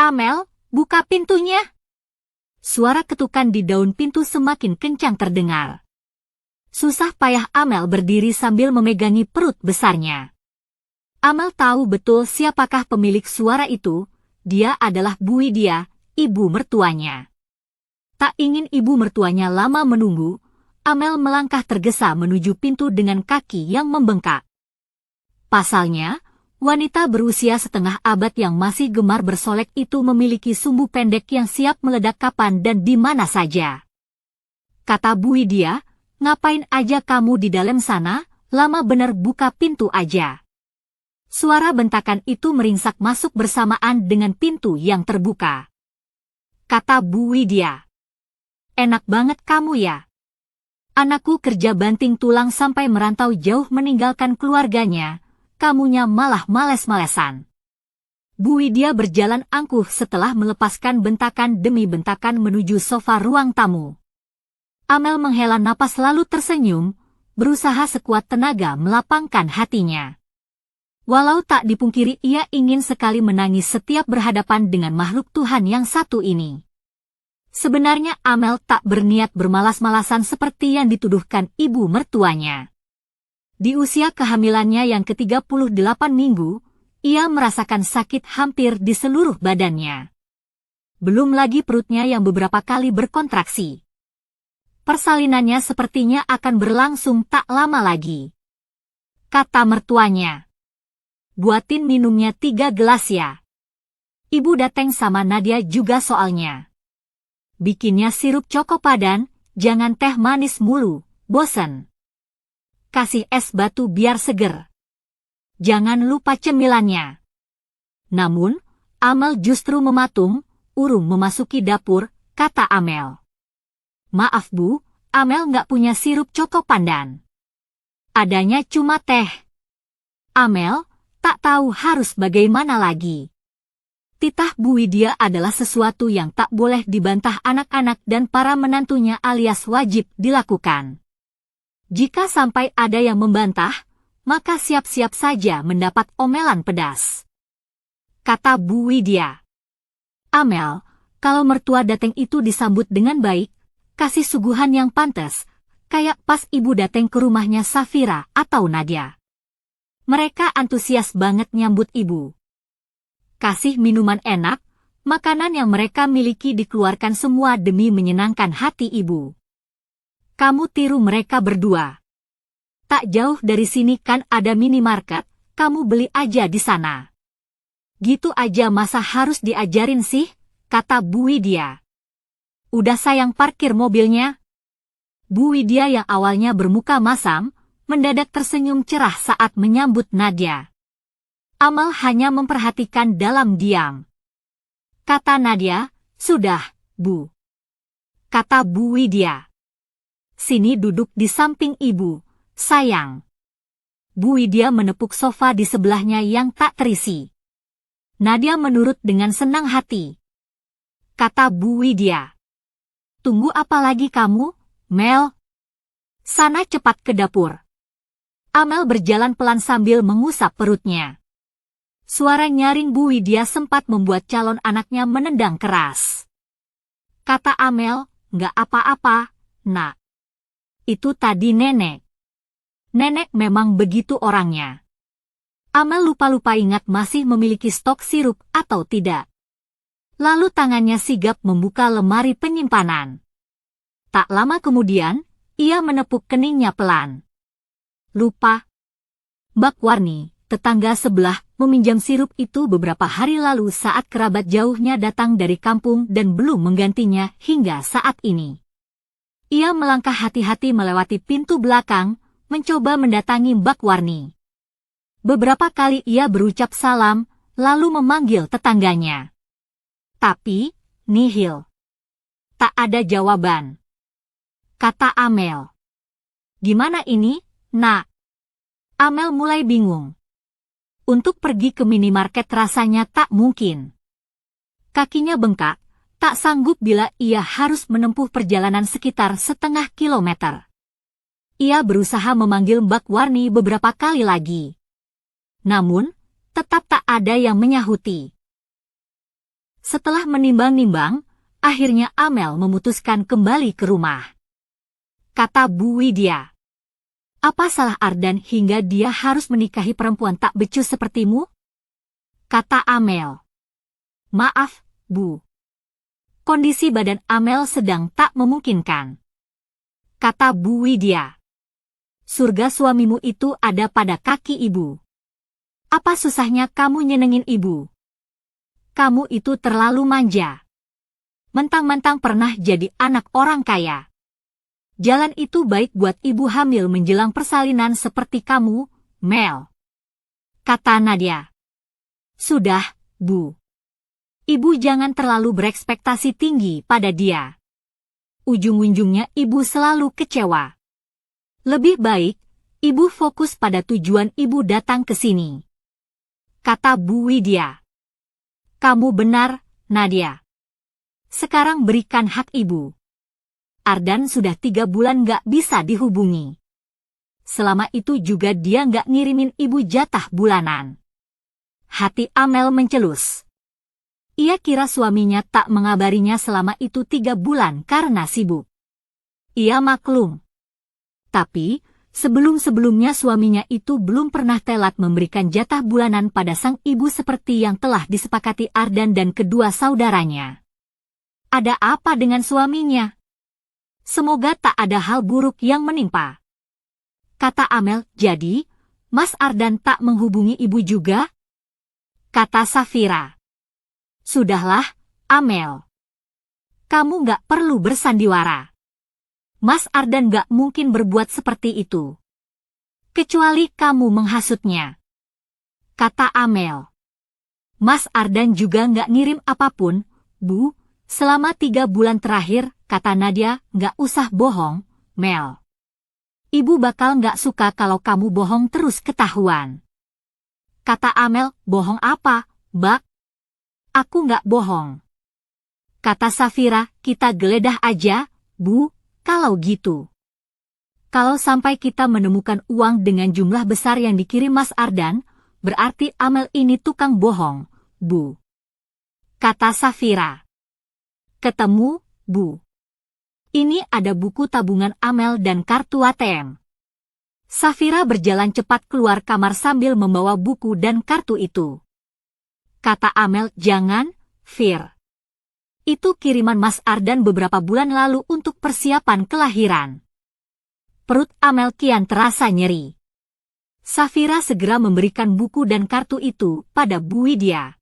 Amel, buka pintunya. Suara ketukan di daun pintu semakin kencang terdengar. Susah payah Amel berdiri sambil memegangi perut besarnya. Amel tahu betul siapakah pemilik suara itu. Dia adalah Bu Widya, ibu mertuanya. Tak ingin ibu mertuanya lama menunggu, Amel melangkah tergesa menuju pintu dengan kaki yang membengkak. Pasalnya, wanita berusia setengah abad yang masih gemar bersolek itu memiliki sumbu pendek yang siap meledak kapan dan di mana saja. Kata Bu Widya, ngapain aja kamu di dalam sana, lama bener buka pintu aja. Suara bentakan itu meringsak masuk bersamaan dengan pintu yang terbuka. Kata Bu Widya, enak banget kamu ya. Anakku kerja banting tulang sampai merantau jauh meninggalkan keluarganya, kamunya malah males-malesan. Bu Widya berjalan angkuh setelah melepaskan bentakan demi bentakan menuju sofa ruang tamu. Amel menghela napas lalu tersenyum, berusaha sekuat tenaga melapangkan hatinya. Walau tak dipungkiri ia ingin sekali menangis setiap berhadapan dengan makhluk Tuhan yang satu ini. Sebenarnya Amel tak berniat bermalas-malasan seperti yang dituduhkan ibu mertuanya. Di usia kehamilannya yang ke-38 minggu, ia merasakan sakit hampir di seluruh badannya. Belum lagi perutnya yang beberapa kali berkontraksi. Persalinannya sepertinya akan berlangsung tak lama lagi. Kata mertuanya, buatin minumnya 3 gelas ya. Ibu dateng sama Nadia juga soalnya. Bikinnya sirup coko padan, jangan teh manis mulu, bosen. Kasih es batu biar seger. Jangan lupa cemilannya. Namun, Amel justru mematung, urung memasuki dapur, kata Amel. Maaf Bu, Amel nggak punya sirup coko pandan. Adanya cuma teh. Amel, tak tahu harus bagaimana lagi. Titah Bu Widya adalah sesuatu yang tak boleh dibantah anak-anak dan para menantunya alias wajib dilakukan. Jika sampai ada yang membantah, maka siap-siap saja mendapat omelan pedas. Kata Bu Widya. Amel, kalau mertua dateng itu disambut dengan baik, kasih suguhan yang pantas, kayak pas ibu dateng ke rumahnya Safira atau Nadia. Mereka antusias banget nyambut ibu. Kasih minuman enak, makanan yang mereka miliki dikeluarkan semua demi menyenangkan hati ibu. Kamu tiru mereka berdua. Tak jauh dari sini kan ada minimarket, kamu beli aja di sana. Gitu aja masa harus diajarin sih, kata Bu Widya. Udah sayang parkir mobilnya. Bu Widya yang awalnya bermuka masam, mendadak tersenyum cerah saat menyambut Nadia. Amel hanya memperhatikan dalam diam. Kata Nadia, sudah, Bu. Kata Bu Widya. Sini duduk di samping ibu, sayang. Bu Widya menepuk sofa di sebelahnya yang tak terisi. Nadia menurut dengan senang hati. Kata Bu Widya. Tunggu apa lagi kamu, Mel? Sana cepat ke dapur. Amel berjalan pelan sambil mengusap perutnya. Suara nyaring Bu Widya sempat membuat calon anaknya menendang keras. Kata Amel, nggak apa-apa, Nak. Itu tadi nenek. Nenek memang begitu orangnya. Amel lupa-lupa ingat masih memiliki stok sirup atau tidak. Lalu tangannya sigap membuka lemari penyimpanan. Tak lama kemudian, ia menepuk keningnya pelan. Lupa. Mbak Warni, tetangga sebelah, meminjam sirup itu beberapa hari lalu saat kerabat jauhnya datang dari kampung dan belum menggantinya hingga saat ini. Ia melangkah hati-hati melewati pintu belakang, mencoba mendatangi Mbak Warni. Beberapa kali ia berucap salam, lalu memanggil tetangganya. Tapi, nihil. Tak ada jawaban. Kata Amel. Gimana ini, Nak? Amel mulai bingung. Untuk pergi ke minimarket rasanya tak mungkin. Kakinya bengkak, tak sanggup bila ia harus menempuh perjalanan sekitar setengah kilometer. Ia berusaha memanggil Mbak Warni beberapa kali lagi. Namun, tetap tak ada yang menyahuti. Setelah menimbang-nimbang, akhirnya Amel memutuskan kembali ke rumah. Kata Bu Widya. Apa salah Ardan hingga dia harus menikahi perempuan tak becus sepertimu? Kata Amel. Maaf, Bu. Kondisi badan Amel sedang tak memungkinkan. Kata Bu Widya. Surga suamimu itu ada pada kaki ibu. Apa susahnya kamu nyenengin ibu? Kamu itu terlalu manja. Mentang-mentang pernah jadi anak orang kaya. Jalan itu baik buat ibu hamil menjelang persalinan seperti kamu, Mel. Kata Nadia. Sudah, Bu. Ibu jangan terlalu berekspektasi tinggi pada dia. Ujung-ujungnya ibu selalu kecewa. Lebih baik, ibu fokus pada tujuan ibu datang ke sini. Kata Bu Widya. Kamu benar, Nadia. Sekarang berikan hak ibu. Ardan sudah 3 bulan gak bisa dihubungi. Selama itu juga dia gak ngirimin ibu jatah bulanan. Hati Amel mencelus. Ia kira suaminya tak mengabarinya selama itu 3 bulan karena sibuk. Ia maklum. Tapi, sebelum-sebelumnya suaminya itu belum pernah telat memberikan jatah bulanan pada sang ibu seperti yang telah disepakati Ardan dan kedua saudaranya. Ada apa dengan suaminya? Semoga tak ada hal buruk yang menimpa. Kata Amel, jadi, Mas Ardan tak menghubungi ibu juga? Kata Safira. Sudahlah, Amel. Kamu gak perlu bersandiwara. Mas Ardan gak mungkin berbuat seperti itu. Kecuali kamu menghasutnya. Kata Amel. Mas Ardan juga gak ngirim apapun, Bu, selama 3 bulan terakhir, kata Nadia, gak usah bohong, Mel. Ibu bakal gak suka kalau kamu bohong terus ketahuan. Kata Amel, bohong apa, Bak? Aku gak bohong. Kata Safira, kita geledah aja, Bu. Kalau gitu. Kalau sampai kita menemukan uang dengan jumlah besar yang dikirim Mas Ardan, berarti Amel ini tukang bohong, Bu. Kata Safira. Ketemu, Bu. Ini ada buku tabungan Amel dan kartu ATM. Safira berjalan cepat keluar kamar sambil membawa buku dan kartu itu. Kata Amel, jangan, Fir. Itu kiriman Mas Ardan beberapa bulan lalu untuk persiapan kelahiran. Perut Amel kian terasa nyeri. Safira segera memberikan buku dan kartu itu pada Bu Widya.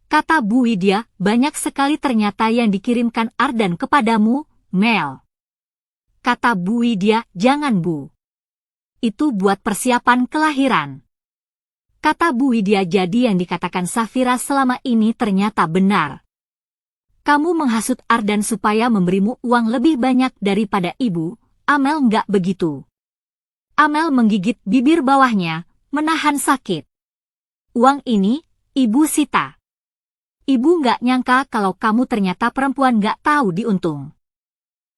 Kata Bu Widya, banyak sekali ternyata yang dikirimkan Ardan kepadamu, Mel. Kata Bu Widya, jangan Bu. Itu buat persiapan kelahiran. Kata Bu Widya, jadi yang dikatakan Safira selama ini ternyata benar. Kamu menghasut Ardan supaya memberimu uang lebih banyak daripada ibu, Amel nggak begitu. Amel menggigit bibir bawahnya, menahan sakit. Uang ini, ibu sita. Ibu nggak nyangka kalau kamu ternyata perempuan nggak tahu diuntung.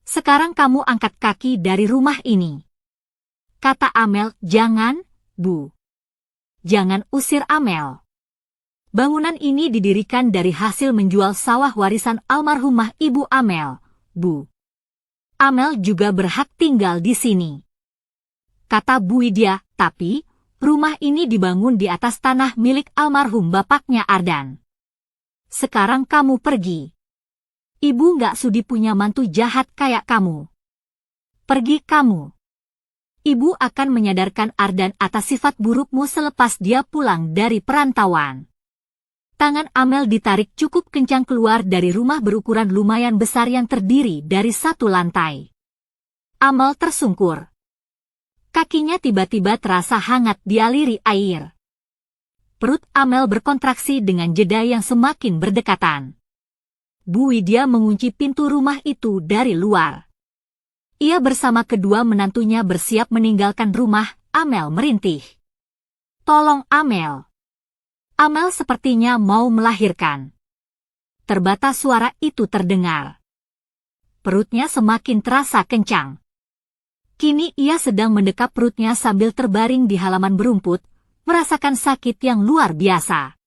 Sekarang kamu angkat kaki dari rumah ini. Kata Amel, jangan, Bu. Jangan usir Amel. Bangunan ini didirikan dari hasil menjual sawah warisan almarhumah Ibu Amel, Bu. Amel juga berhak tinggal di sini. Kata Bu Widya, tapi rumah ini dibangun di atas tanah milik almarhum bapaknya Ardan. Sekarang kamu pergi. Ibu nggak sudi punya mantu jahat kayak kamu. Pergi kamu. Ibu akan menyadarkan Ardan atas sifat burukmu selepas dia pulang dari perantauan. Tangan Amel ditarik cukup kencang keluar dari rumah berukuran lumayan besar yang terdiri dari 1 lantai. Amel tersungkur. Kakinya tiba-tiba terasa hangat dialiri air. Perut Amel berkontraksi dengan jeda yang semakin berdekatan. Bu Widya mengunci pintu rumah itu dari luar. Ia bersama kedua menantunya bersiap meninggalkan rumah. Amel merintih. Tolong Amel. Amel sepertinya mau melahirkan. Terbatas suara itu terdengar. Perutnya semakin terasa kencang. Kini ia sedang mendekap perutnya sambil terbaring di halaman berumput, merasakan sakit yang luar biasa.